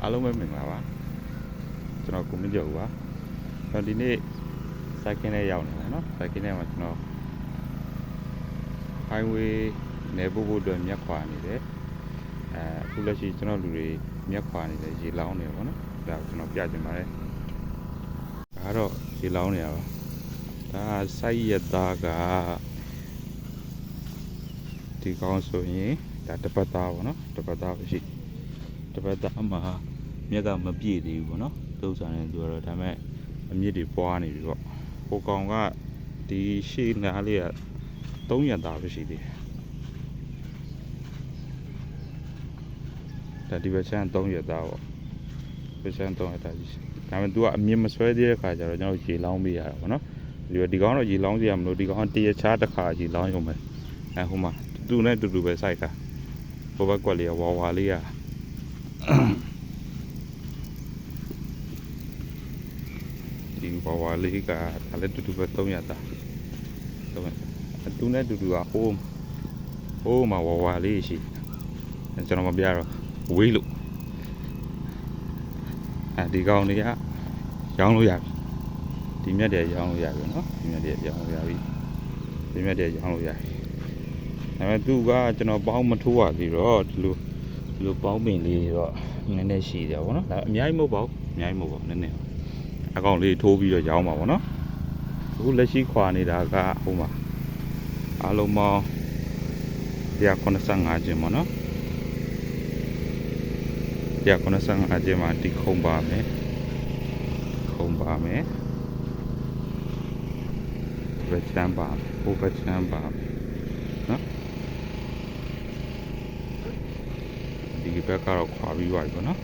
အားလုံးပဲမင်္ဂလာပါကျွန်တော်ကိုမင်းကျော်ပါကျွန်တော်ဒီနေ့စိုက်ကင်းနဲ့ရောက်နေတယ်နော်စိုက်ကင်းနဲ့မှာကျွန်တော် highway နယ်ပို့ဖို့အတွက်မြက်ခွာနေတယ်အခုလက်ရှိကျွန်တော်လူတွေမြက်ခွာနေတယ်ရေလောင်းနေပါနော်ဒါကျွန်တော်ပြချင်ပါတယ်ဒါကတော့ရေလောင်းနေရပါဒါစိုက်ရသားကဒီကောင်းဆိုရင်ဒါတပတ်သားပေါ့နော်တပတ်သားပဲရှိတပတ်သားမှာမြက်ကမပြည့်သေးဘူးပေါ့နော်တုပ်ဆောင်နေသူကတော့ဒါပေမဲ့အမြင့်တွေပွားနေပြီပေါ့ဟိုကောင်ကဒီရှေ့နားလေးက300သားပဲရှိသေးတယ်ဒါဒီဘက်ချမ်း300သားပေါ့ဘက်ချမ်း300သားကြီးဒါပေမဲ့သူကအမြင့်မဆွဲသေးတဲ့ခါကျတော့ကျွန်တော်ရေလောင်းပေးရတာပေါ့နော်ဒီကောင်တော့ရေလောင်းစီရမလို့ဒီကောင်တရချားတစ်ခါရေလောင်းရုံပဲဟိုမှာတူနဲ့တူပဲစိုက်တာဟိုဘက်ကွက်လေးကဝါလေးကဒီဝါလေးကဒါလည်းတူပဲ300သားတူနဲ့တူကဟိုးမှာဝါလေးရှိကျွန်တော်မပြတော့ဝေးလို့ဒီကောင်တွေကရောင်းလို့ရပြီဒီမြက်တွေရောင်းလို့ရပြီနော်ဒီမြက်တွေရောင်းလို့ရပြီဒီမြက်တွေရောင်းလို့ရပြီဒါပေမဲ့သူကကျွန်တော်ပေါင်းမထိုးရသေးတော့ဒီလိုပေါင်းပင်လေးတော့နည်းနည်းရှိတယ်ဗောနော်ဒါအများကြီးမဟုတ်ပါဘူးအများကြီးမဟုတ်ပါဘူးနည်းနည်းအကောင်လေးထိုးပြီးတော့ရောင်းပါဗောနော်အခုလက်ရှိခွာနေတာကဟိုမှာအားလုံးပေါင်း185ကျင်းဗောနော်185ကျင်းမှာဒီခုံပါမယ်ဘယ်ချမ်းပါဟိုဘက်ချမ်းပါနော်ဒီဘက်ကတော့ခွာပြီးသွားပြီပေါ့နော်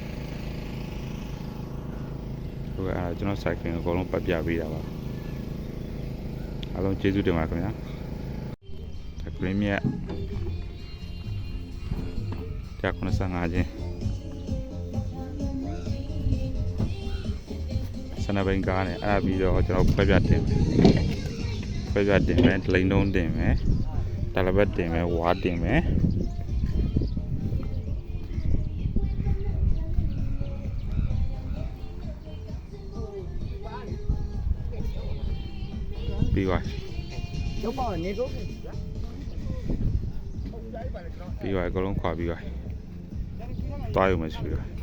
ဟုတ်ကဲ့အဲ့ကျွန်တော်စိုက်ကင်အကုန်လုံးပတ်ပြပေးတာပါအားလုံးကျေးဇူးတင်ပါတယ်ခင်ဗျာဒါကရင်းမြတ်185ကျင်းစနဘိန်ကားနဲ့အဲ့ပြီးတော့ကျွန်တော်ဖွဲ့ပြတင်မယ်ဒလိန်တုံးတင်မယ်တလဘတ်တင်မယ်ဝါတင်မယ်ပြီးသွားပြီးသွားအကုန်လုံးခွာပြီးသွားသွားရုံပဲရှိတယ်